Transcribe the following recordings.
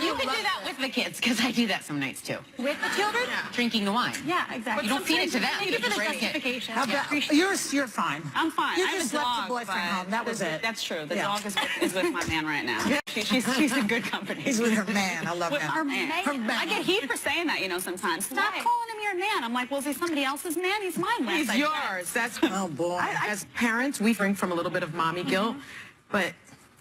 You can do that with the kids, because I do that some nights too. With the children? Yeah. Drinking the wine. Yeah, exactly. You don't feed it to them. Thank you for the justification. How about, you're fine. I'm fine. You I have just a left dog, the boyfriend but home. That was it. That's true. The Yeah. dog is with my man right now. She's in good company. He's with her man. I love With that. our man. Her man. I get heat for saying that, sometimes. Stop Why? calling him your man. I'm like, well, is he somebody else's man? He's mine. He's yours. That's Oh, boy. As parents, we bring from a little bit of mommy guilt, but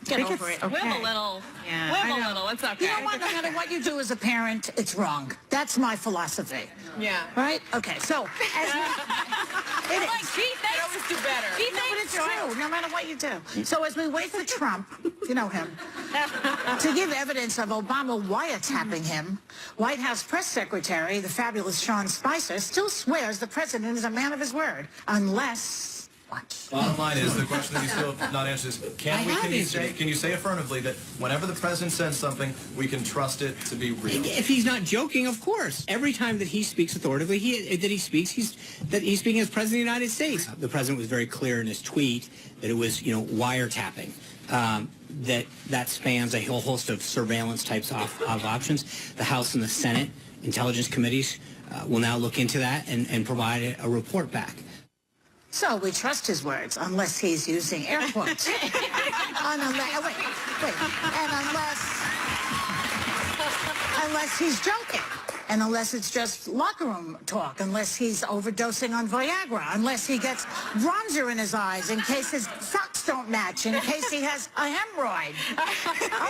Get I think over it's it. okay. Whip a little. Yeah. Whip a little. It's okay. You know what? No matter what you do as a parent, it's wrong. That's my philosophy. Yeah. Right? Okay, so as we, it is. Like, gee, I always do better. No, but it's true, no matter what you do. So as we wait for Trump, you know him, to give evidence of Obama wiretapping him, White House press secretary, the fabulous Sean Spicer, still swears the president is a man of his word, unless... What? Bottom line is, the question that you still have not answered is, can you say affirmatively that whenever the president says something, we can trust it to be real? If he's not joking, of course. Every time that he speaks authoritatively, he's speaking as President of the United States. The president was very clear in his tweet that it was, wiretapping. That spans a whole host of surveillance types of options. The House and the Senate intelligence committees will now look into that and provide a report back. So we trust his words, unless he's using air quotes. And unless he's joking. And unless it's just locker room talk, unless he's overdosing on Viagra, unless he gets bronzer in his eyes, in case his socks don't match, in case he has a hemorrhoid.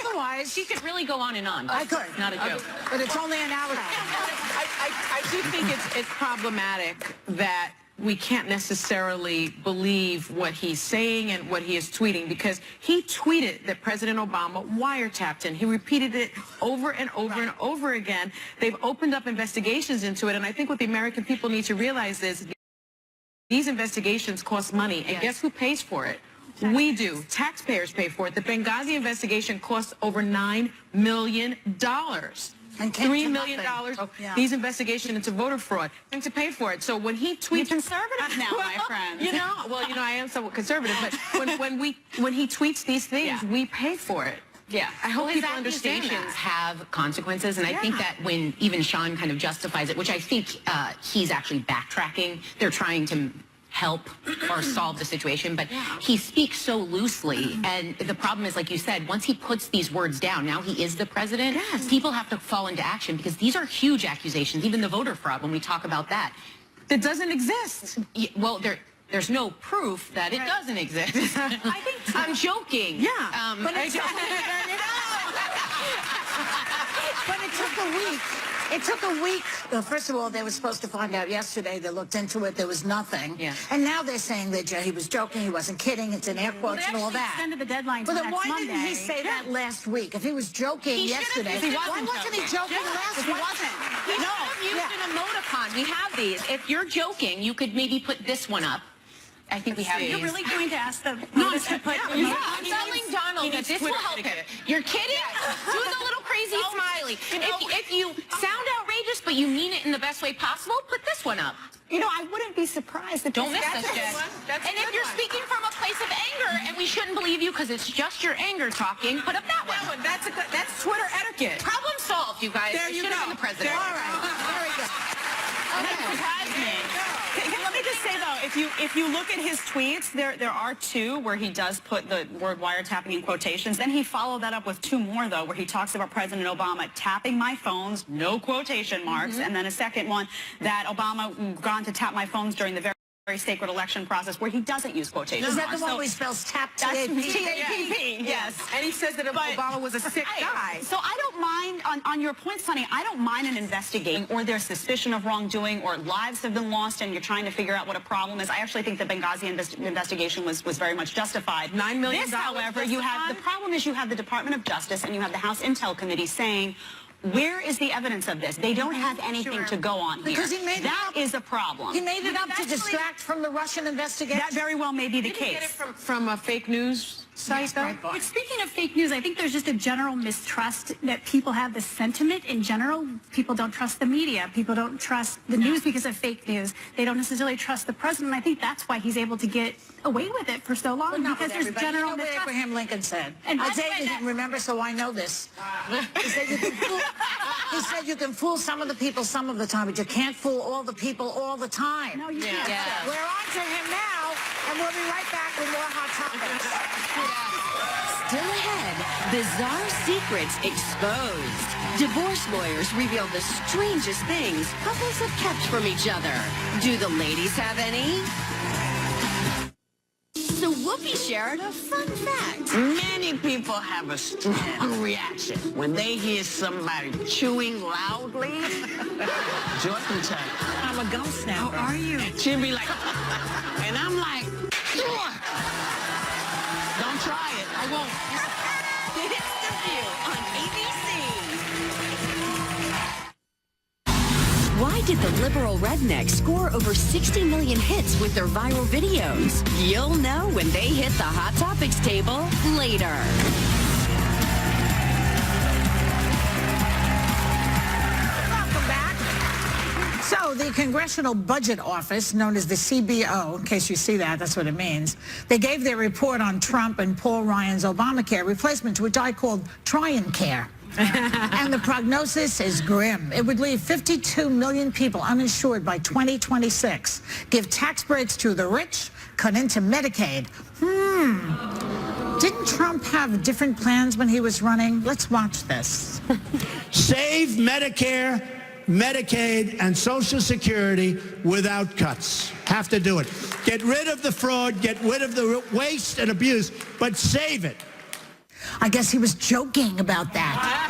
Otherwise, She could really go on and on. I could. Not a joke. But it's only an hour. I do think it's problematic that we can't necessarily believe what he's saying and what he is tweeting, because he tweeted that President Obama wiretapped him. He repeated it over and over and over again. They've opened up investigations into it, and I think what the American people need to realize is these investigations cost money, and guess who pays for it? We do. Taxpayers pay for it. The Benghazi investigation cost over $9 million. And came $3 to million. nothing. Yeah. These investigations into voter fraud, and to pay for it. So when he tweets, You're conservative now, my friend. I am somewhat conservative, but when he tweets these things, we pay for it. Yeah. I hope His people understand accusations that. have consequences, and I think that when even Sean kind of justifies it, which I think he's actually backtracking, they're trying to help or solve the situation, but he speaks so loosely, and the problem is, like you said, once he puts these words down, now he is the president, people have to fall into action, because these are huge accusations, even the voter fraud, when we talk about that. That doesn't exist. Well, there's no proof that it doesn't exist. I think I'm joking. Yeah. But it took a week. It took a week. Well, first of all, they were supposed to find out yesterday. They looked into it. There was nothing. Yeah. And now they're saying that he was joking. He wasn't kidding. It's in air quotes and all that. Extended the deadline to Well, then next why Monday. didn't he say that last week? If he was joking yesterday, why wasn't he joking last He week? wasn't. He should have used an emoticon. We have these. If you're joking, you could maybe put this one up. I think we have these. You're really going to ask the No, to put I'm telling Donald that this will help him. You're kidding? Do the little crazy smiley. If you sound outrageous, but you mean it in the best way possible, put this one up. I wouldn't be surprised if Don't miss this this, Jen. And if you're speaking from a place of anger, and we shouldn't believe you because it's just your anger talking, put up that one. That's Twitter etiquette. Problem solved, you guys. There It you should have go. been the president. All right. Very good. That surprised me. Let me just say, though, if you look at his tweets, there are two where he does put the word wiretapping in quotations. Then he followed that up with two more, though, where he talks about President Obama tapping my phones, no quotation marks, and then a second one that Obama gone to tap my phones during the very sacred election process, where he doesn't use quotation Is marks. that the one where he spells tap That's T-A-P? T-A-P-P, yes. And he says that Obama was a sick guy. So I don't mind, on your point, Sonny, I don't mind an investigation or there's suspicion of wrongdoing or lives have been lost and you're trying to figure out what a problem is. I actually think the Benghazi investigation was very much justified. $9 million. This, however, the problem is you have the Department of Justice and you have the House Intel Committee saying, where is the evidence of this? They don't have anything to go on here. Because he made that is a problem. He made it up to distract from the Russian investigation. That very well may be the Did he case. get it from fake news? Psycho. Speaking of fake news, I think there's just a general mistrust that people have, the sentiment in general. People don't trust the media. People don't trust the news because of fake news. They don't necessarily trust the president. I think that's why he's able to get away with it for so long, Well, not because with there's everybody. general You know what mistrust. Abraham Lincoln said. And I by the way, dated him, remember, so I know this. He said you can fool some of the people some of the time, but you can't fool all the people all the time. No, you can't. We're on to him now, and we'll be right back with more Hot Topics. Still ahead, bizarre secrets exposed. Divorce lawyers reveal the strangest things couples have kept from each other. Do the ladies have any? So Whoopi shared a fun fact. Many people have a strong reaction when they hear somebody chewing loudly. Joy can tell you. I'm a gum snapper. Are you? She'll be like, and I'm like, don't try it. I won't. It's The View on ABC. Why did the liberal rednecks score over 60 million hits with their viral videos? You'll know when they hit the Hot Topics table later. Welcome back. So the Congressional Budget Office, known as the CBO, in case you see that, that's what it means, they gave their report on Trump and Paul Ryan's Obamacare replacement, which I called Try and Care. And the prognosis is grim. It would leave 52 million people uninsured by 2026, give tax breaks to the rich, cut into Medicaid. Didn't Trump have different plans when he was running? Let's watch this. Save Medicare, Medicaid, and Social Security without cuts. Have to do it. Get rid of the fraud, get rid of the waste and abuse, but save it. I guess he was joking about that.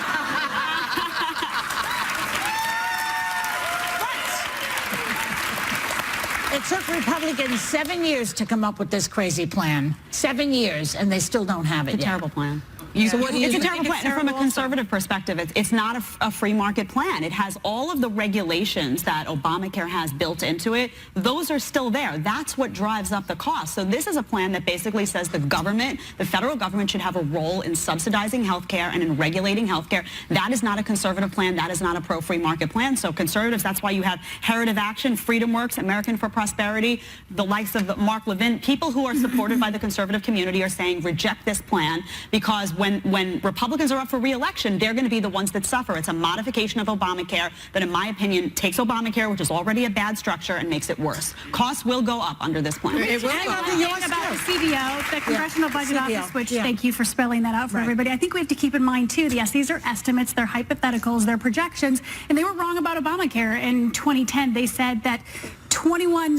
It took Republicans 7 years to come up with this crazy plan. 7 years, and they still don't have it yet. Terrible plan. So what do you It's a think? terrible plan. And from a conservative perspective, it's not a free market plan. It has all of the regulations that Obamacare has built into it. Those are still there. That's what drives up the cost. So this is a plan that basically says the government, the federal government, should have a role in subsidizing health care and in regulating health care. That is not a conservative plan. That is not a pro-free market plan. So conservatives, that's why you have Heritage Action, Freedom Works, American for Prosperity, the likes of Mark Levin. People who are supported by the conservative community are saying reject this plan, because when Republicans are up for re-election, they're going to be the ones that suffer. It's a modification of Obamacare that, in my opinion, takes Obamacare, which is already a bad structure, and makes it worse. Costs will go up under this plan. And another thing about the CBO, the Congressional Budget CBO, Office, which yeah. thank you for spelling that out for everybody. I think we have to keep in mind, too, yes, these are estimates, they're hypotheticals, they're projections, and they were wrong about Obamacare. In 2010, they said that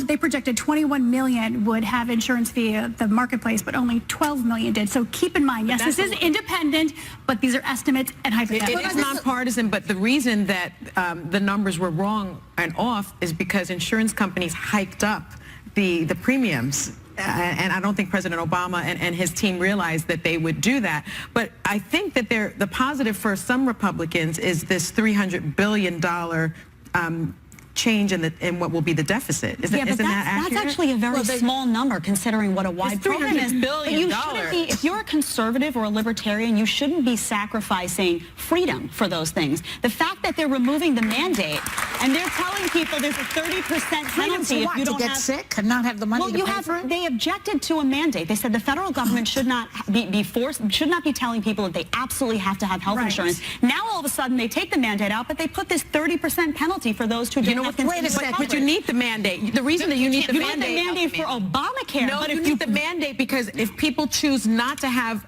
they projected 21 million would have insurance via the marketplace, but only 12 million did. So keep in mind, yes, this is independent, but these are estimates and hypotheticals. It is nonpartisan, but the reason that the numbers were wrong and off is because insurance companies hiked up the premiums. And I don't think President Obama and his team realized that they would do that. But I think that the positive for some Republicans is this $300 billion change in what will be the deficit. Isn't that accurate? That's actually a very small number considering what a wide program is. $300 billion. But you shouldn't be, if you're a conservative or a libertarian, you shouldn't be sacrificing freedom for those things. The fact that they're removing the mandate and they're telling people there's a 30% penalty if you don't to get sick and not have the money to pay for it? They objected to a mandate. They said the federal government should not be telling people that they absolutely have to have health insurance. Now all of a sudden they take the mandate out, but they put this 30% penalty for those who don't have Wait a second. But you need the mandate. The reason that you need the mandate... You need the mandate for Obamacare. No, but you need the mandate because if people choose not to have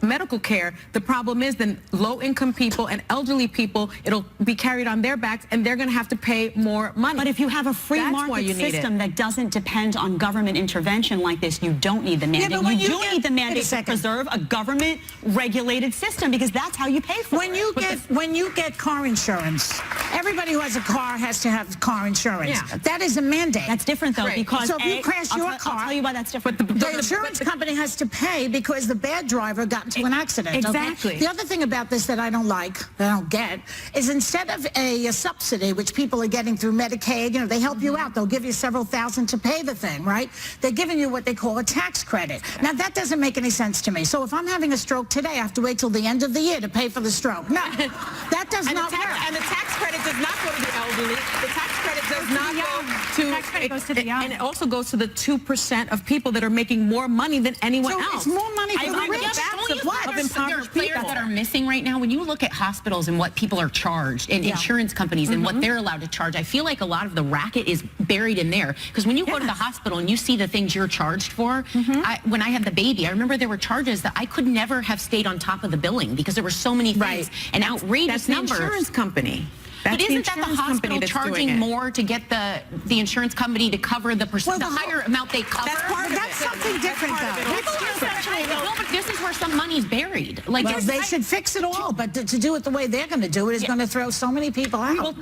medical care, the problem is then low-income people and elderly people, it'll be carried on their backs, and they're going to have to pay more money. But if you have a free market system that doesn't depend on government intervention like this, you don't need the mandate. You do need the mandate to preserve a government-regulated system, because that's how you pay for it. When you get car insurance, everybody who has a car has to have car insurance. Yeah. That is a mandate. That's different, though, because so if you crash your car, I'll tell you why that's different. the insurance company has to pay because the bad driver got into an accident. Exactly. Okay? The other thing about this that I don't like, that I don't get, is instead of a subsidy, which people are getting through Medicaid, you know, they help you out. They'll give you several thousand to pay the thing, right? They're giving you what they call a tax credit. Now, that doesn't make any sense to me. So if I'm having a stroke today, I have to wait till the end of the year to pay for the stroke. No, that does not work. And the tax credit does not go to the elderly. The tax credit does not go to, Tax credit goes to the young. and it also goes to the 2% of people that are making more money than anyone So else. it's more money for the rich. That's Don't of you what? think Of there's impoverished players people. that are missing right now? When you look at hospitals and what people are charged, and insurance companies and what they're allowed to charge, I feel like a lot of the racket is buried in there. Because when you go to the hospital and you see the things you're charged for, when I had the baby, I remember there were charges that I could never have stayed on top of the billing because there were so many things and outrageous That's the numbers. insurance company. But That's isn't that the hospital charging more to get the insurance company to cover the the higher amount they cover? That's part of That's something different, though. No, but this is where some money's buried. Like Well, they should fix it all, but to do it the way they're going to do it is going to throw so many people out on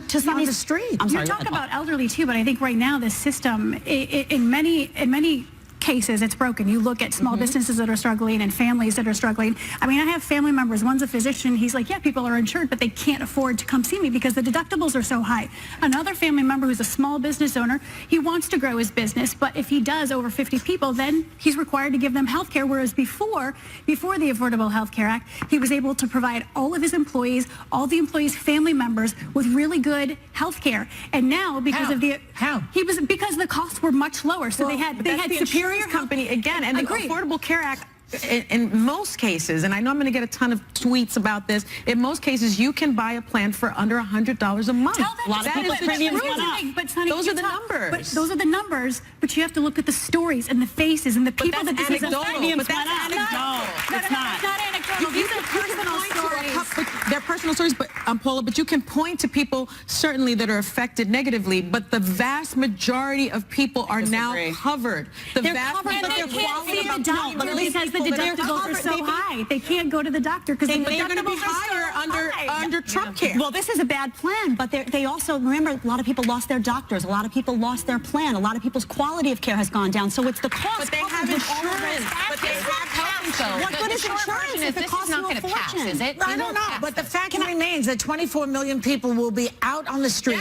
the street. You talk about elderly too, but I think right now the system, in many cases, it's broken. You look at small businesses that are struggling and families that are struggling. I mean, I have family members. One's a physician. He's like, yeah, people are insured, but they can't afford to come see me because the deductibles are so high. Another family member who's a small business owner, he wants to grow his business, but if he does over 50 people, then he's required to give them health care, whereas before the Affordable Health Care Act, he was able to provide all of his employees, all the employees' family members with really good health care. And now, because of the... How? Because the costs were much lower, so they had superior company again, and Agreed. the Affordable Care Act. In most cases, and I know I'm going to get a ton of tweets about this, in most cases you can buy a plan for under $100 a month. Tell that A lot of to people people. premiums But went up. but Sonny, Those you are the talk- numbers. But those are the numbers. But you have to look at the stories and the faces and the people that this is anecdotal. affecting. But that's anecdotal. It's not anecdotal. These are personal stories. They're personal stories, but Paula, but you can point to people certainly that are affected negatively, but the vast majority of people are now covered. The They're vast covered, but majority they can't see the doctor because the that are deductibles are covered, so high. They can't go to the doctor because the they're going to be deductibles are higher so high. under Trump care. Well, this is a bad plan, but they also, remember, a lot of people lost their doctors. A lot of people lost their plan. A lot of people's quality of care has gone down. So it's the cost. But they have insurance. But they have health insurance. What good is insurance if it costs you a fortune? Is it? I don't know, but the fact remains that 24 million people will be out on the street.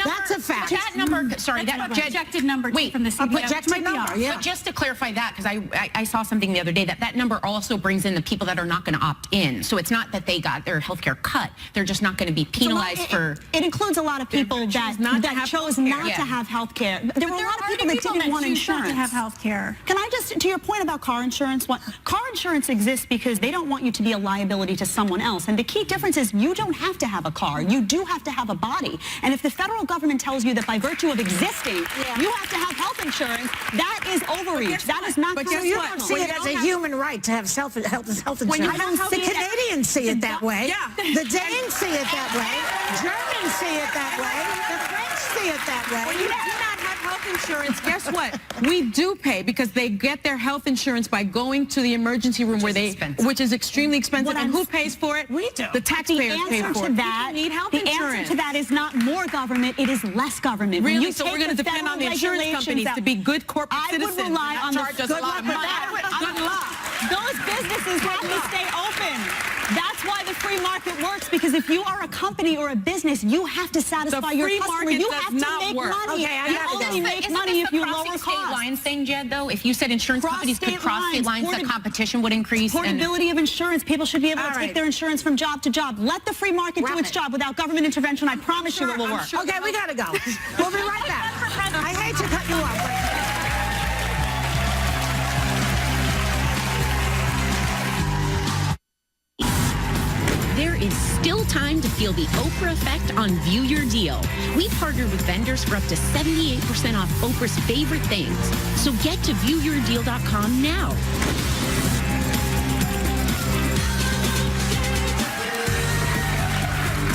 That's a fact. That number, sorry, that projected number from the CBO. Projected number, yeah. But just to clarify that, because I saw something the other day, that number also brings in the people that are not going to opt in. So it's not that they got their health care cut. They're just not going to be penalized for... It includes a lot of people that chose not to have health care. There were a lot of people that didn't want insurance. To have health care. Can I just, to your point about car insurance, car insurance exists because they don't want you to be a liability to someone else. And the key difference is you don't have to have a car. You do have to have a body. And if the federal government tells you that by virtue of existing, you have to have health insurance, that is overreach. That is not But you don't see it as a human right to have health insurance. The Canadians see it that way. The Danes see it that way. Germans see it that way. The French see it that way. When you do not have health insurance, guess what? We do pay because they get their health insurance by going to the emergency room which is extremely expensive. And who pays for it? We do. The taxpayers pay for it. You need health insurance. The answer to that is not more government, it is less government. Really? So we're going to depend on the insurance companies to be good corporate citizens. I would rely on charge us a lot of money. Good luck. Those businesses have to stay open. That's why the free market works, because if you are a company or a business, you have to satisfy your customer. You have to make money. You only make money if you lower costs. State lines thing, Jed, though? If you said insurance companies could cross state lines, the competition would increase. Portability of insurance. People should be able to take their insurance from job to job. Let the free market do its job without government intervention. I promise you it will work. Okay, we got to go. We'll be right back. I hate to cut you off. There is still time to feel the Oprah effect on View Your Deal. We partnered with vendors for up to 78% off Oprah's favorite things. So get to viewyourdeal.com now.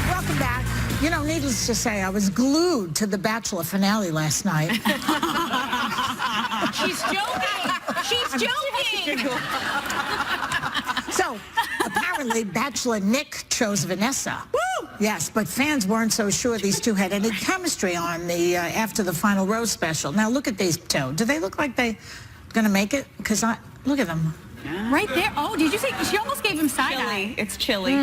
Welcome back. You know, needless to say, I was glued to the Bachelor finale last night. She's joking. She's joking. So, apparently, Bachelor Nick chose Vanessa. Woo! Yes, but fans weren't so sure these two had any chemistry on the after the final rose special. Now, look at these two. Do they look like they're going to make it? Because look at them. Right there. Oh, did you see? She almost gave him side eye. It's chilly.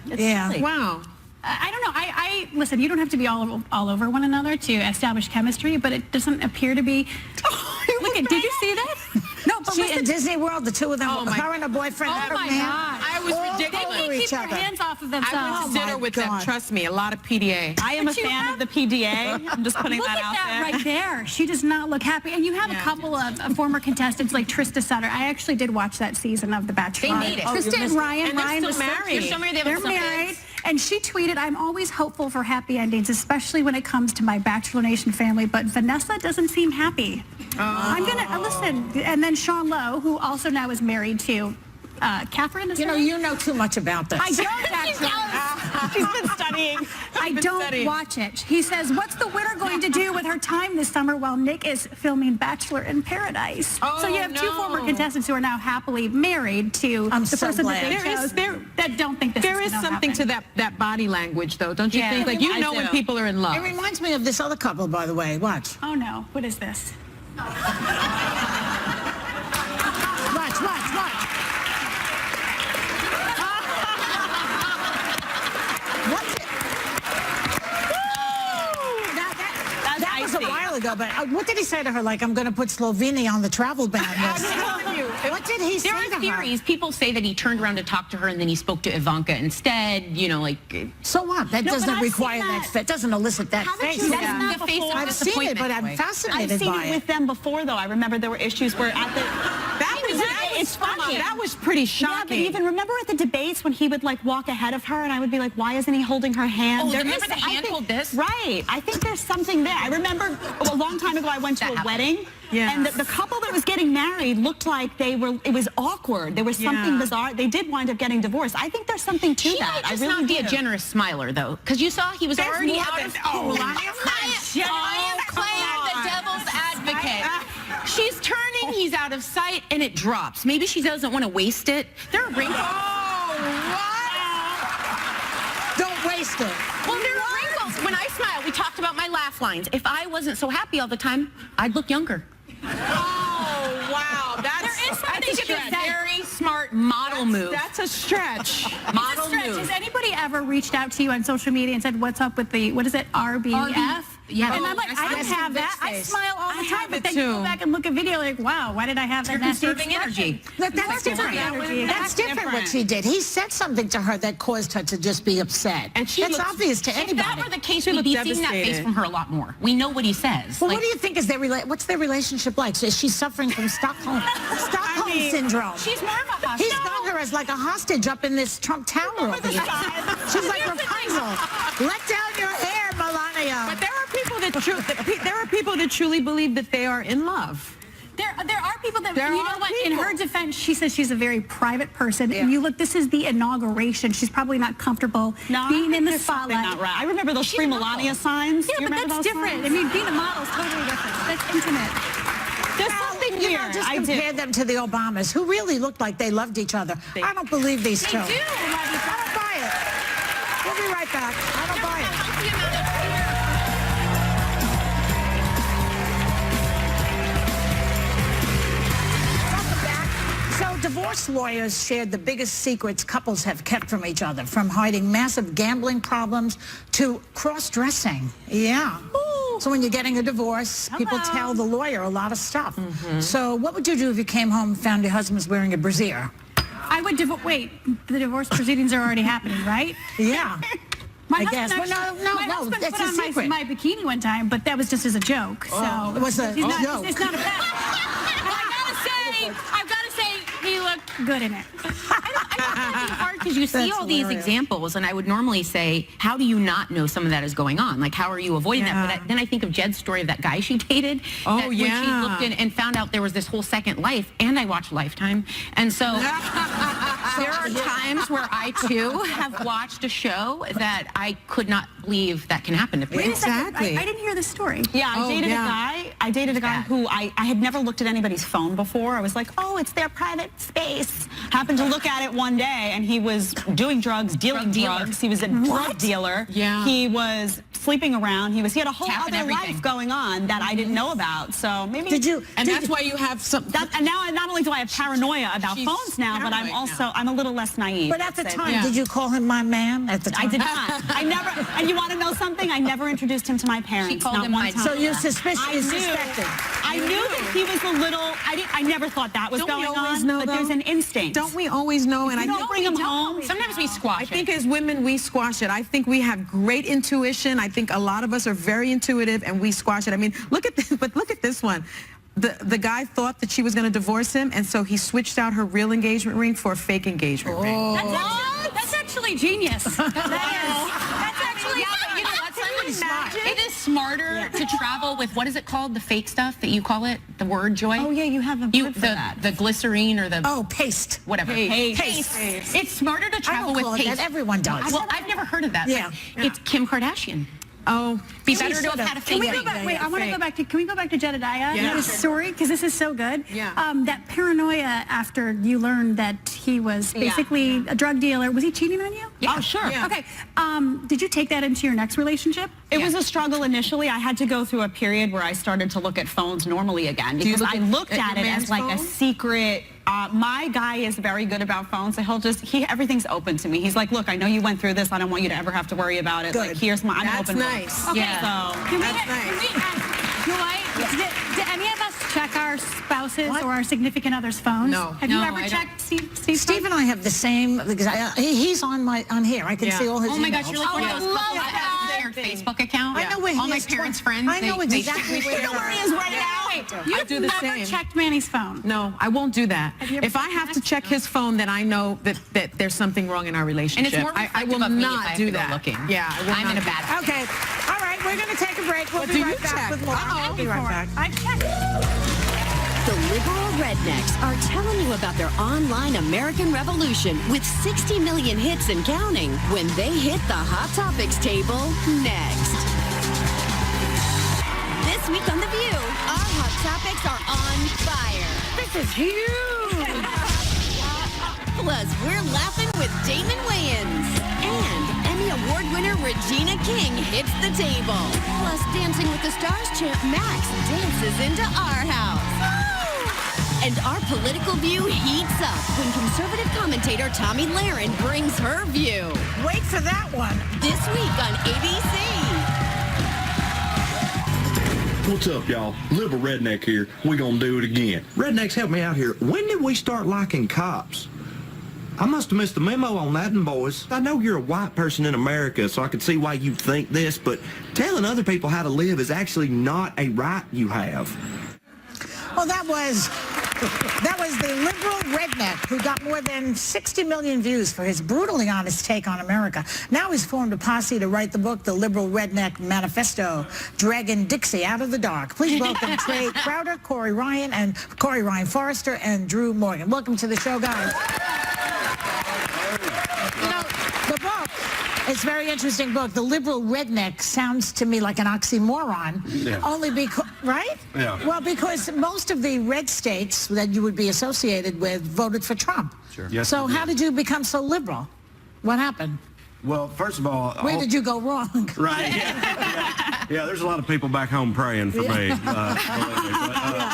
It's chilly. Wow. I don't know. I listen. You don't have to be all over one another to establish chemistry, but it doesn't appear to be. Look at. Did you see that? No, but In Disney World, the two of them, Oh, my- her and her boyfriend, Oh, her my man, God. I was all ridiculous. over Keep each their other. hands off of I themselves. went to dinner with them. God. Trust me, a lot of PDA. I am a But you fan have- of the PDA. I'm just putting Look that at out that there. right there. She does not look happy. And you have a couple of former contestants like Trista Sutter. I actually did watch that season of The Bachelor. They made it. Trista and Ryan. And they're Ryan still was married. They're still married. They have They're some married. kids. And she tweeted, "I'm always hopeful for happy endings, especially when it comes to my Bachelor Nation family, but Vanessa doesn't seem happy." I'm going to listen. And then Sean Lowe, who also now is married to Catherine. Is You her know, name? you know too much about this. I don't actually. She's been studying. I don't watch it. He says, "What's the winner going to do with her time this summer while Nick is filming Bachelor in Paradise?" So you have two former contestants who are now happily married to I'm the so person glad. that they There is- chose there- that don't think this There is is gonna something happen. to that body language, though, don't you Yeah. think? Like, you I know when do. people are in love. It reminds me of this other couple, by the way. Watch. Oh no, what is this? Watch, watch. What's it? That was a while ago, but what did he say to her? Like, I'm going to put Slovenia on the travel ban list. What did he say There to are her? theories. People say that he turned around to talk to her and then he spoke to Ivanka instead. You know, like. So what? That No, but doesn't I've require seen that. that. That doesn't elicit that Haven't face. you That's seen not the face of I've seen it, but I'm I've fascinated seen by it it. with them before, though. I remember there were issues where at the... It's funny. That was pretty Yeah, but shocking. even remember at the debates when he would like walk ahead of her and I would be like, why isn't he holding her hand? Oh, There remember is- the I hand think- hold this? Right. I think there's something there. I remember a long time ago I went to That a happened. wedding Yeah. and the couple that was getting married looked like it was awkward. There was something Yeah. bizarre. They did wind up getting divorced. I think there's something to She that. might I just really not be a do. generous smiler, though, because you saw he was already more out than- of oh, I am come playing the on. devil's advocate. She's turning, he's out of sight, and it drops. Maybe she doesn't want to waste it. There are wrinkles. Don't waste it. Well, there are wrinkles. When I smile, we talked about my laugh lines. If I wasn't so happy all the time, I'd look younger. Oh, wow. That's, There is I something think to be it's a said. very smart Model move. That's a stretch. Model Stretch, move. has anybody ever reached out to you on social media and said, "What's up with the, what is it, RBF?" Yeah. And I'm like, I don't have that. I smile all the time, but then you go back and look at video like, wow, why did I have that? You're nasty conserving expression? energy. Look, that's different. Energy. That's different what she did. He said something to her that caused her to just be upset. And she That's looks- obvious to If anybody. that were the case, She we'd be looked seeing that face devastated. from her a lot more. We know what he says. Well, Like, what do you think is what's their relationship like? So is she suffering from Stockholm syndrome? She's more of a He's hostage. got her as like a hostage up in this Trump tower over here. She's like Rapunzel. Let down your hair, Melania. But there are people that truly believe that they are in love. There are people that, There you know are what, in people. her defense, she says she's a very private person. And you look, this is the inauguration. She's probably not comfortable No, being in the there's something spotlight. not right. I remember those She's free a model. Melania signs. Yeah, Do you but remember that's those different. signs? I mean, being a model is totally different. That's intimate. There's something You here. know, just I compare do. them to the Obamas, who really looked like they loved each other. I don't believe these two. do. I don't buy it. We'll be right back. I don't buy it. Welcome back. So divorce lawyers shared the biggest secrets couples have kept from each other, from hiding massive gambling problems to cross-dressing. Yeah. So when you're getting a divorce, people tell the lawyer a lot of stuff. So what would you do if you came home and found your husband was wearing a brassiere? I would wait, the divorce proceedings are already happening, right? Yeah. My I husband guess. Well, actually- no, my husband that's put a on secret. my bikini one time, but that was just as a joke. So it was a he's not, joke. It's not a fact. I've got to say, he looked good in it. I know that'd be hard because you see That's all these hilarious. examples, and I would normally say, how do you not know some of that is going on? Like, how are you avoiding that? But then I think of Jed's story of that guy she dated. Oh, that When she yeah. looked in and found out there was this whole second life, and I watched Lifetime. And so there are times where I, too, have watched a show that I could not believe that can happen to people. Wait a second, Exactly. I didn't hear the story. Yeah, Oh, I dated a guy bad. who I had never looked at anybody's phone before. I was like, oh, it's their private space. Happened to look at it one day, and he was doing drugs, dealing Drug dealer. drugs. He was a drug dealer. Yeah. He was sleeping around. He had a whole Tapping other everything. life going on that I didn't know about. So maybe. And that's why you have some. And now, not only do I have paranoia about She's phones now, but I'm paranoid also now. I'm a little less naive. But at the I'd say. time, did you call him my man at the time? I did not. I never. And you want to know something? I never introduced him to my parents. She called not him one my time. So you suspected. I knew that he was a little. I never thought that was Don't we going always on. know, but though? there's an instinct. Don't we always know? And You don't bring him home. Sometimes we squash I think as women, we squash it. I think we have great intuition. I think a lot of us are very intuitive, and we squash it. I mean, look at this, but look at this one. The guy thought that she was going to divorce him, and so he switched out her real engagement ring for a fake engagement ring. That's actually genius. That's actually. Yeah, but you know what's it is smarter to travel with, what is it called, the fake stuff that you call it, the word, Joy? Oh yeah, you have a word for that. The glycerine or the paste. Whatever. Paste. It's smarter to travel call with it paste. that. Everyone does. Well, I've never heard of that. Yeah. It's Kim Kardashian. Oh, Be better to have had a Can fake we go ring. back? Wait, I want to go back to. Can we go back to Jedediah? Yeah. His story, because this is so good. Yeah. That paranoia after you learned that he was basically a drug dealer. Was he cheating on you? Yeah. Oh sure. Yeah. Okay. Did you take that into your next relationship? It was a struggle initially. I had to go through a period where I started to look at phones normally again because I looked at it as like a secret. My guy is very good about phones, so everything's open to me. He's like, look, I know you went through this. I don't want you to ever have to worry about it. Good. Like, here's my, I'm That's open book. nice. Okay. Yeah. So, Can we, That's can nice. we do any of us check our spouses or our significant other's phones? No. Have you No, ever I don't. checked Steve's Steve and I have the same, because he's on here. I can Yeah. see all his Oh my emails. gosh, you're like one of those I love couples that has their Facebook account. I know where he All my is. parents' friends. I know they exactly share where he is right now. I do the Never same. checked Manny's phone. No, I won't do that. Have you ever If I have to check his phone, then I know that there's something wrong in our relationship. And it's more I reflective will of me if I not have do to go that. looking. Yeah, I will I'm not in a do bad. that. Okay. All right, we're going to take a break. We'll What be do right you back check? with more. Uh-oh. We'll be right back. I checked. The liberal rednecks are telling you about their online American revolution with 60 million hits and counting when they hit the Hot Topics table next. This week on The View, our Hot Topics are on fire. This is huge. Plus, we're laughing with Damon Wayans. And Emmy Award winner Regina King hits the table. Plus, Dancing with the Stars champ Max dances into our house. And our political view heats up when conservative commentator Tommy Lahren brings her view. Wait for that one. This week on ABC. What's up, y'all? Liberal Redneck here. We gonna do it again. Rednecks, help me out here. When did we start liking cops? I must have missed the memo on that one, boys. I know you're a white person in America, so I can see why you think this, but telling other people how to live is actually not a right you have. Well, that was the liberal redneck who got more than 60 million views for his brutally honest take on America. Now he's formed a posse to write the book, The Liberal Redneck Manifesto, dragging Dixie out of the dark. Please welcome Trey Crowder, Corey Ryan Forrester, and Drew Morgan. Welcome to the show, guys. You know, the book, it's a very interesting book. The liberal redneck sounds to me like an oxymoron. Yeah. Only because, right? Yeah. Well, because most of the red states that you would be associated with voted for Trump. Sure. Yes, So we did. how did you become so liberal? What happened? Well, first of all... Where did you go wrong? Right. Yeah, there's a lot of people back home praying for me. Believe me.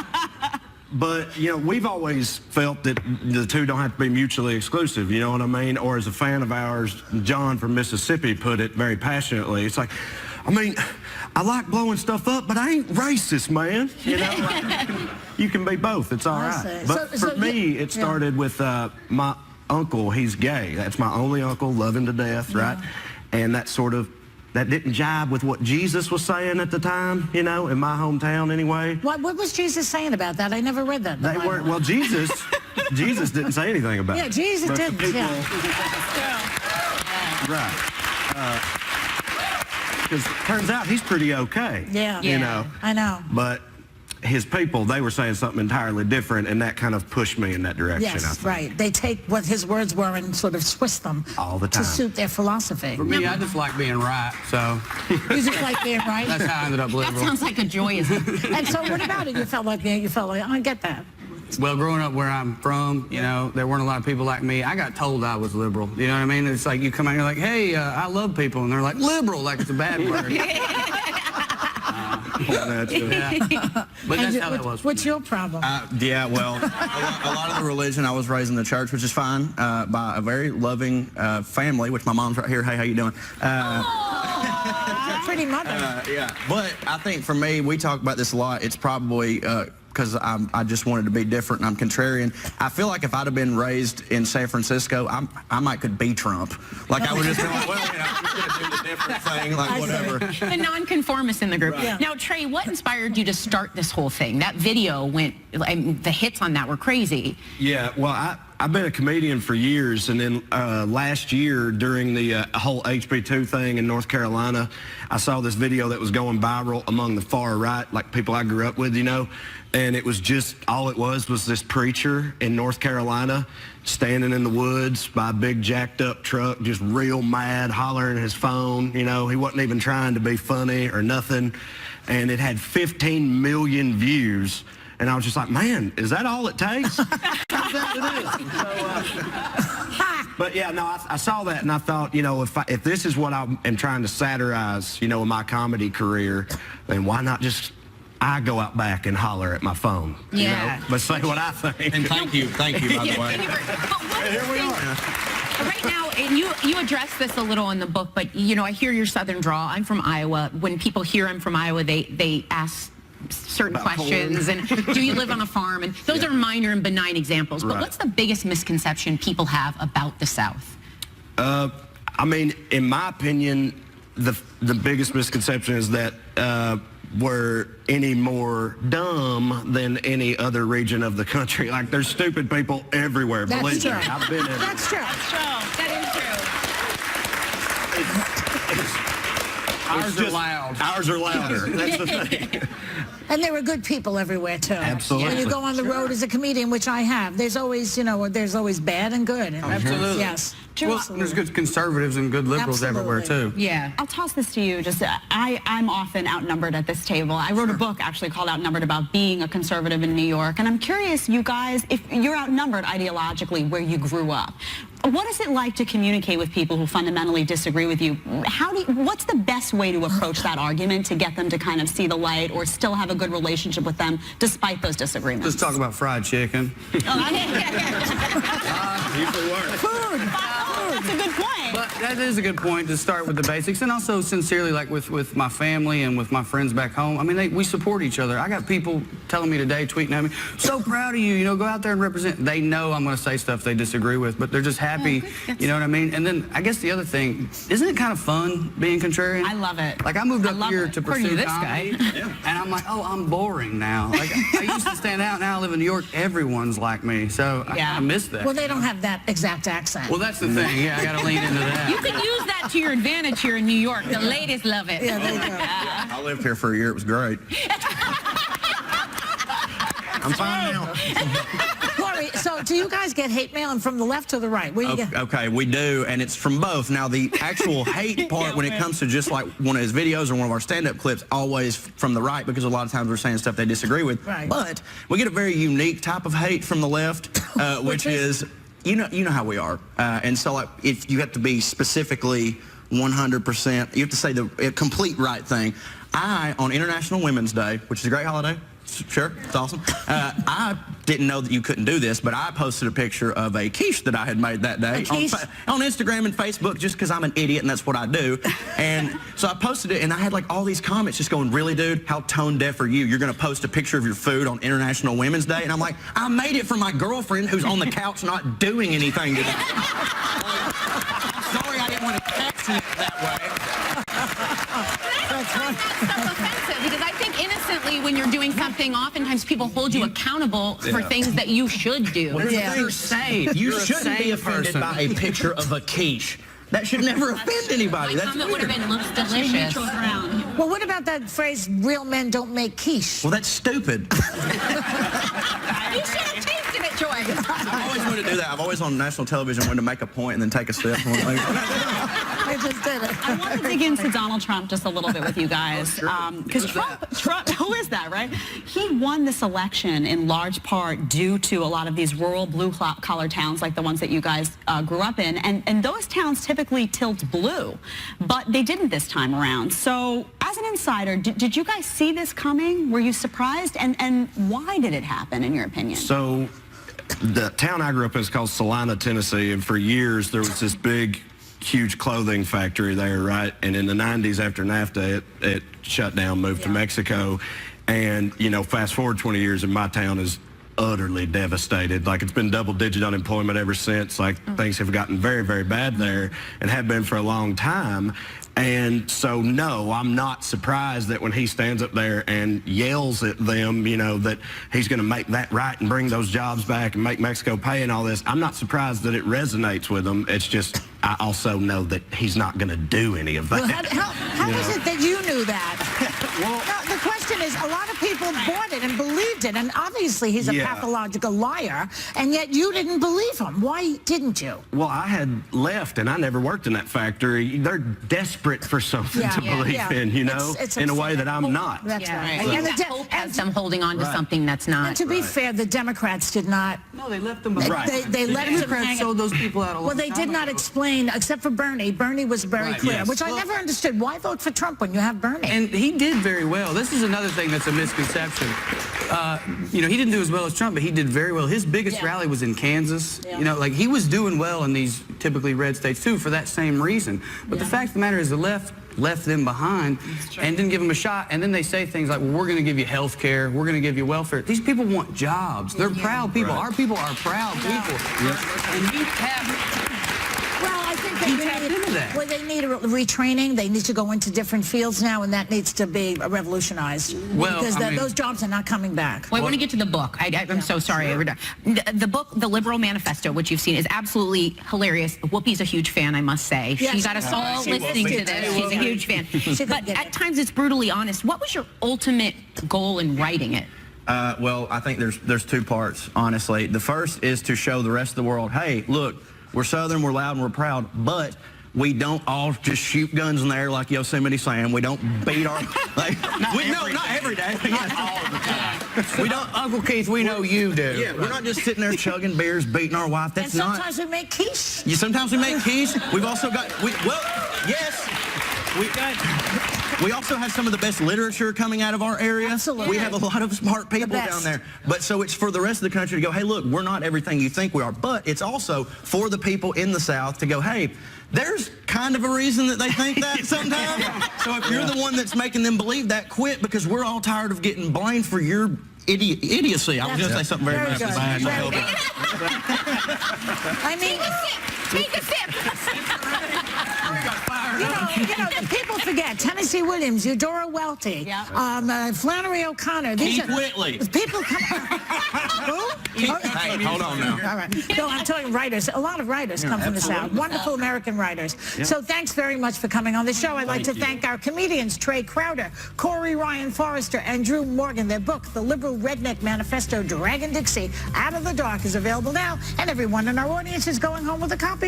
But, you know, we've always felt that the two don't have to be mutually exclusive, you know what I mean? Or as a fan of ours, John from Mississippi put it very passionately, it's like, I mean, I like blowing stuff up, but I ain't racist, man. You know, like, you can be both. It's all I right. see. But So for me, yeah. it started with my uncle. He's gay. That's my only uncle, love him to death, right? And that didn't jive with what Jesus was saying at the time, you know, in my hometown anyway. What was Jesus saying about that? I never read that. in the They Bible. weren't, well, Jesus didn't say anything about it. Yeah, Jesus But the didn't, people- yeah. Right. Because it turns out he's pretty okay. Yeah. You know. I know. But his people, they were saying something entirely different, and that kind of pushed me in that direction, I Yes, think. right. They take what his words were and sort of twist them All the to time. suit their philosophy. For me, I just like being right, so You just like being right. that's how I ended up That liberal. sounds like a joy, isn't it? And so what about it? You felt like I get that. Well, growing up where I'm from, you know, there weren't a lot of people like me. I got told I was liberal. You know what I mean? It's like you come out and you're like, hey, I love people. And they're like, liberal, like it's a bad word. Yeah. But that's how that was. What's your problem? Yeah, well, a lot of the religion, I was raised in the church, which is fine, by a very loving family, which my mom's right here. Hey, how you doing? Pretty mother. Yeah, but I think for me, we talk about this a lot. It's probably because I just wanted to be different and I'm contrarian. I feel like if I'd have been raised in San Francisco, I might could be Trump. Like I would just be like, well, you know, I'm just going to do the different thing, like whatever. The nonconformist in the group. Right. Now, Trey, what inspired you to start this whole thing? That video went, I mean, the hits on that were crazy. Yeah, well, I've been a comedian for years, and then last year during the whole HB2 thing in North Carolina, I saw this video that was going viral among the far right, like people I grew up with, you know, and it was just, all it was this preacher in North Carolina standing in the woods by a big jacked up truck, just real mad, hollering his phone, you know, he wasn't even trying to be funny or nothing, and it had 15 million views. And I was just like, man, is that all it takes? But yeah, no, I saw that and I thought, you know, if this is what I am trying to satirize, you know, in my comedy career, then why not just I go out back and holler at my phone? Yeah. You know, but say what I think. And thank you, by the way. Here we are. Right now, and you address this a little in the book, but, you know, I hear your Southern drawl. I'm from Iowa. When people hear I'm from Iowa, they ask certain questions and do you live on a farm, and those are minor and benign examples, but what's the biggest misconception people have about the South? I mean, in my opinion, the biggest misconception is that we're any more dumb than any other region of the country. Like, there's stupid people everywhere. That's Believe true. me, I've been in. That's true. Ours are loud. Ours are louder. That's the thing. And there are good people everywhere, too. Absolutely. When you go on the road as a comedian, which I have, there's always, you know, there's always bad and good. Absolutely. Yes. Well, there's good conservatives and good liberals everywhere, too. Yeah. I'll toss this to you. Just I'm often outnumbered at this table. I wrote a book actually called Outnumbered about being a conservative in New York. And I'm curious, you guys, if you're outnumbered ideologically where you grew up, what is it like to communicate with people who fundamentally disagree with you? What's the best way to approach that argument to get them to kind of see the light or still have a good relationship with them despite those disagreements? Just talk about fried chicken. Food. That's a good point. But that is a good point to start with the basics, and also sincerely, like with my family and with my friends back home. I mean, we support each other. I got people telling me today, tweeting at me, so proud of you, you know, go out there and represent. They know I'm going to say stuff they disagree with, but they're just happy, you know what I mean? And then I guess the other thing, isn't it kind of fun being contrarian? I love it. Like, I moved up here to pursue this comedy, guy. and I'm like, oh, I'm boring now. Like, I used to stand out, now I live in New York, everyone's like me, so I kind of miss that. Well, they don't have that exact accent. Well, that's the thing, yeah, I got to lean into that. You can use that to your advantage here in New York. The ladies love it. Yeah, they do. I lived here for a year. It was great. I'm fine now. Corey, so do you guys get hate mail, and from the left or the right? Where you get? Okay, we do, and it's from both. Now, the actual hate part, when it comes to just like one of his videos or one of our stand-up clips, always from the right, because a lot of times we're saying stuff they disagree with. Right. But we get a very unique type of hate from the left, which is, you know how we are. And so, like, if you have to be specifically 100%, you have to say the complete right thing. On International Women's Day, which is a great holiday, sure, it's awesome. I didn't know that you couldn't do this, but I posted a picture of a quiche that I had made that day on Instagram and Facebook, just because I'm an idiot and that's what I do. And so I posted it, and I had like all these comments just going, really, dude, how tone deaf are you? You're going to post a picture of your food on International Women's Day? And I'm like, I made it for my girlfriend who's on the couch not doing anything today. Sorry, I didn't want to caption it that way. That's offensive, because I think innocently when you're doing something, oftentimes people hold you accountable for things that you should do. Well, you're sane. You shouldn't be offended by a picture of a quiche. That should never offend anybody. That's That would have been looks delicious. Well, what about that phrase, real men don't make quiche? Well, that's stupid. You should have tasted it, Joy. I've always wanted to do that. I've always on national television wanted to make a point and then take a step. You just did it. I want to dig into Donald Trump just a little bit with you guys. Because Trump, who is that, right? He won this election in large part due to a lot of these rural blue-collar towns like the ones that you guys grew up in. And those towns typically tilt blue, but they didn't this time around. So as an insider, did you guys see this coming? Were you surprised? And why did it happen, in your opinion? So the town I grew up in is called Salina, Tennessee, and for years there was this big, huge clothing factory there, right? And in the 90s, after NAFTA, it shut down, moved to Mexico. And, you know, fast forward 20 years, and my town is utterly devastated. Like, it's been double-digit unemployment ever since. Like, things have gotten very, very bad there and have been for a long time. And so, no, I'm not surprised that when he stands up there and yells at them, you know, that he's going to make that right and bring those jobs back and make Mexico pay and all this. I'm not surprised that it resonates with him. It's just, I also know that he's not going to do any of that. Well, how is it that you knew that? No, the question is, a lot of people bought it and believed it, and obviously he's a pathological liar, and yet you didn't believe him. Why didn't you? Well, I had left, and I never worked in that factory. They're desperate for something to believe in, you know, it's in a way that I'm not. That's right. I think that hope has them holding on to something that's not. And to be fair, the Democrats did not. No, they left them behind. They let him Democrats sold those people out. Well, they did not explain, except for Bernie. Bernie was very clear, which I never understood. Why vote for Trump when you have Bernie? And he did very well. This is another thing that's a misconception. You know, he didn't do as well as Trump, but he did very well. His biggest rally was in Kansas. You know, like, he was doing well in these typically red states, too, for that same reason. But the fact of the matter is the left them behind and didn't give them a shot. And then they say things like, well, we're going to give you health care. We're going to give you welfare. These people want jobs. They're proud people. Our people are proud people. And he tapped. Well, I think they need a retraining. They need to go into different fields now, and that needs to be revolutionized. Well, because those jobs are not coming back. Well, I want to get to the book. I'm so sorry. The book, The Liberal Manifesto, which you've seen, is absolutely hilarious. Whoopi's a huge fan, I must say. Yes, she got us all listening to this. She's a huge fan. But at times it's brutally honest. What was your ultimate goal in writing it? Well, I think there's two parts, honestly. The first is to show the rest of the world, hey, look, we're Southern, we're loud, and we're proud, but we don't all just shoot guns in the air like Yosemite Sam. We don't beat our... Like, not every day. Not all the time. We don't, Uncle Keith, we know you do. Yeah, we're not just sitting there chugging beers, beating our wife. That's and sometimes we make quiche. Sometimes we make quiche. We've also got... We also have some of the best literature coming out of our area. Absolutely. We have a lot of smart people down there. But so it's for the rest of the country to go, hey, look, we're not everything you think we are. But it's also for the people in the South to go, hey, there's kind of a reason that they think that sometimes. So if you're the one that's making them believe that, quit, because we're all tired of getting blamed for your idiocy. I was going to say something very nice. I mean... Take a sip. You know, people forget Tennessee Williams, Eudora Welty, Flannery O'Connor. Keith Whitley. People come. Who? Hey, hold on now. All right. No, I'm telling writers. A lot of writers come from the South. Wonderful American writers. Yeah. So thanks very much for coming on the show. I'd like to thank our comedians, Trey Crowder, Corey Ryan Forrester, and Drew Morgan. Their book, The Liberal Redneck Manifesto, Dragon Dixie, Out of the Dark, is available now, and everyone in our audience is going home with a copy.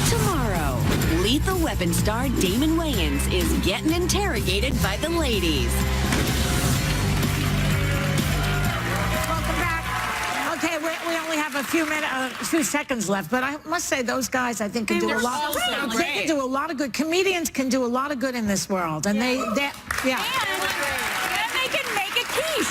Tomorrow, Lethal Weapon star Damon Wayans is getting interrogated by the ladies. Welcome back. Okay, we only have a few seconds left, but I must say those guys, I think, can do a lot. They can do a lot of good. Comedians can do a lot of good in this world, and they And they can make a quiche.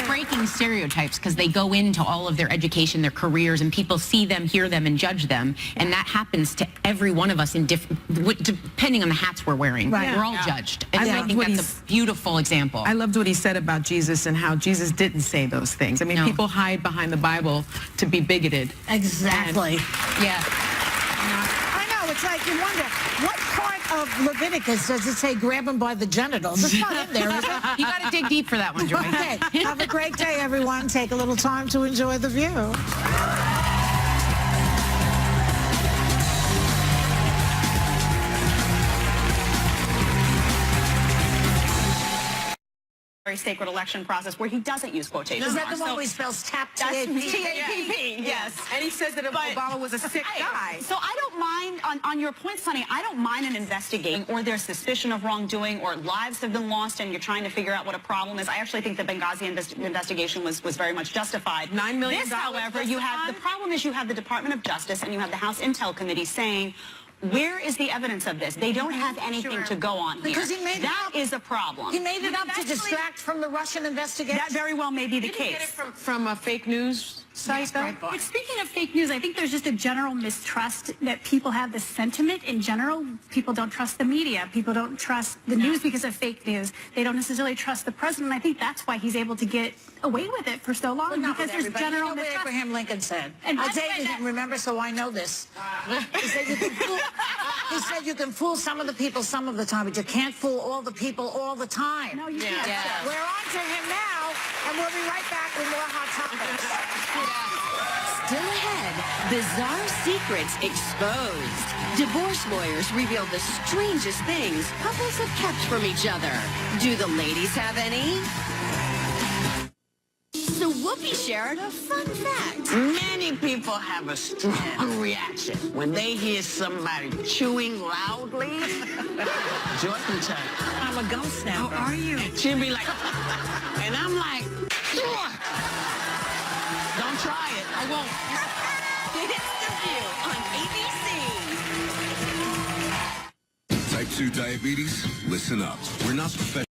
Breaking stereotypes, because they go into all of their education, their careers, and people see them, hear them, and judge them. And that happens to every one of us in depending on the hats we're wearing. Right. We're all judged. And I think that's a beautiful example. I loved what he said about Jesus and how Jesus didn't say those things. I mean, people hide behind the Bible to be bigoted. Exactly. Yeah. I know. It's like you wonder, what part of Leviticus does it say grab him by the genitals? It's not in there, is it? You got to dig deep for that one, Joy. Okay. Have a great day, everyone. Take a little time to enjoy the view. very sacred election process where he doesn't use quotation Is that marks. the one So where he spells tap that's T-A-P? T-A-P-P, yes. And he says that But- Obama was a sick guy. So I don't mind, on your point, Sonny, I don't mind an investigation or there's suspicion of wrongdoing or lives have been lost and you're trying to figure out what a problem is. I actually think the Benghazi investigation was very much justified. $9 million This, however, you have, the problem is you have the Department of Justice and you have the House Intel Committee saying, where is the evidence of this? They don't have anything to go on here. Because he made that is a problem. He made it up to distract from the Russian investigation. That very well may be the Did he get it case. from a fake news site, though? But speaking of fake news, I think there's just a general mistrust that people have the sentiment in general. People don't trust the media. People don't trust the news because of fake news. They don't necessarily trust the president. I think that's why he's able to get away with it for so long, But not because with there's everybody. general You know what mistrust. Abraham Lincoln said. And I'll by the tell way, you, that- remember, so I know this. He said you can fool some of the people some of the time, but you can't fool all the people all the time. No, you can't. Yeah. We're on to him now, and we'll be right back with more Hot Topics. Still ahead, bizarre secrets exposed. Divorce lawyers reveal the strangest things couples have kept from each other. Do the ladies have any? So Whoopi shared a fun fact. Many people have a strong reaction when they hear somebody chewing loudly. Joy can tell you. I'm a gum snapper. How are you? She'll be like, and I'm like, "Ugh." Don't try it. I won't. It's The View on ABC. Type 2 diabetes? Listen up. We're not professional.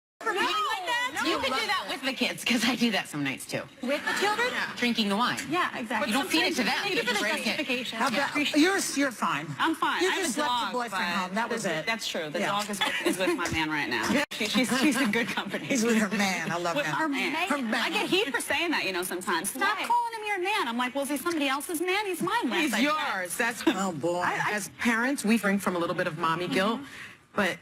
You can do that with the kids, because I do that some nights too. With the children? Drinking the wine. Yeah, exactly. You don't feed it to them. Thank you You for the just drink it. justification. How about, you're fine. I'm fine. You I have just a left dog, your boyfriend but home. That was it. That's true. The Yeah. dog is with my man right now. She's in good company. He's with her man. I love With him. her man. Her man. I get heat for saying that, sometimes. Stop Why? calling him your man. I'm like, well, is he somebody else's man? He's my man. He's yours. That's Oh, boy. As parents, we bring from a little bit of mommy guilt, but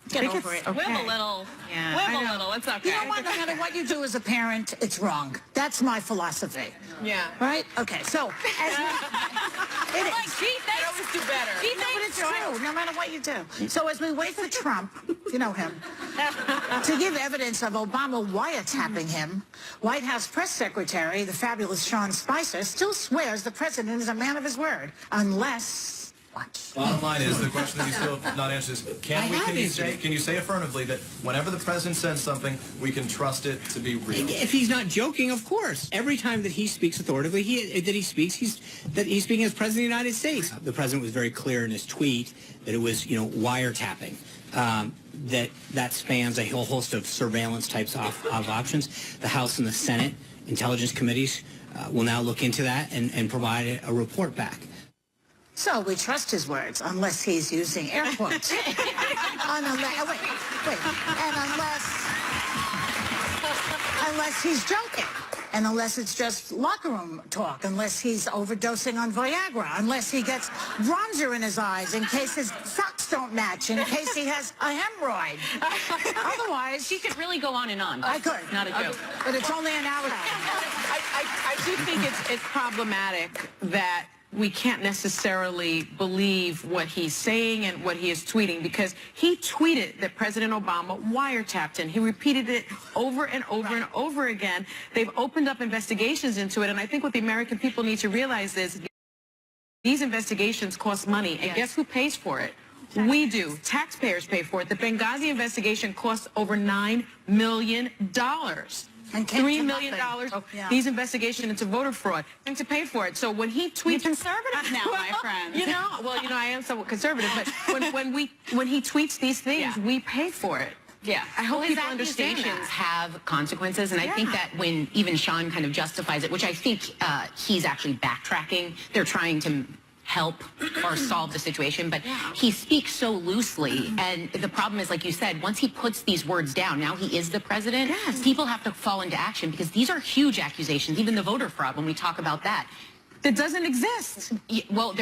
Get I think over it's it. okay. Whip a little. Yeah. Whip I a know. little. It's okay. You know what? No matter what you do as a parent, it's wrong. That's my philosophy. Yeah. Right? Okay, so as we, it Like, is. gee, thanks. Always do better. No, but it's true, no matter what you do. So as we wait for Trump, you know him, to give evidence of Obama wiretapping him, White House press secretary, the fabulous Sean Spicer, still swears the president is a man of his word, unless... What? Bottom line is, the question that you still have not answered is, can you say affirmatively that whenever the president says something, we can trust it to be real? If he's not joking, of course. Every time that he speaks authoritatively, he's speaking as president of the United States. The president was very clear in his tweet that it was, wiretapping. That spans a whole host of surveillance types of options. The House and the Senate intelligence committees will now look into that and provide a report back. So we trust his words, unless he's using air quotes. Wait. And unless he's joking. And unless it's just locker room talk, unless he's overdosing on Viagra, unless he gets bronzer in his eyes in case his socks don't match, in case he has a hemorrhoid. Otherwise, She could really go on and on. I could. Not a joke. But it's only an hour. I do think it's problematic that we can't necessarily believe what he's saying and what he is tweeting, because he tweeted that President Obama wiretapped him. He repeated it over and over and over again. They've opened up investigations into it, and I think what the American people need to realize is these investigations cost money, and guess who pays for it? We do. Taxpayers pay for it. The Benghazi investigation cost over $9 million. And came $3 to million, nothing. these investigations into voter fraud, and to pay for it. So when he tweets... You're conservative now, my friend. I am somewhat conservative, but when he tweets these things, we pay for it. Yeah. I hope His people understand accusations that. have consequences, and I think that when even Sean kind of justifies it, which I think he's actually backtracking, they're trying to help or solve the situation, but he speaks so loosely, and the problem is, like you said, once he puts these words down, now he is the president, people have to fall into action, because these are huge accusations, even the voter fraud, when we talk about that. That doesn't exist. Well,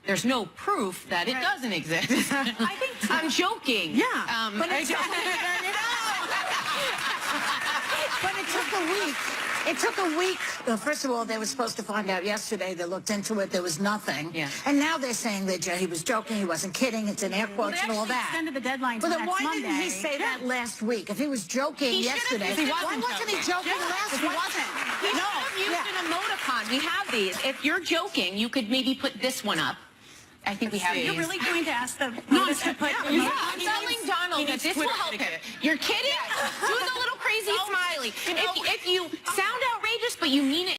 there's no proof that it doesn't exist. I think I'm joking. Yeah. But it's But it took a week. It took a week. Well, first of all, they were supposed to find out yesterday. They looked into it. There was nothing. Yeah. And now they're saying that he was joking. He wasn't kidding. It's in air quotes and all that. extended the deadline to Well, then next why didn't he Monday. say that last week? If he was joking yesterday, why wasn't he joking last If week? he wasn't. He should have used an emoticon. We have these. If you're joking, you could maybe put this one up. I think we have these. You're really going to ask the No, to put yeah, I'm telling Donald that this will help him. You're kidding? Do the little crazy smiley. If you sound outrageous, but you mean it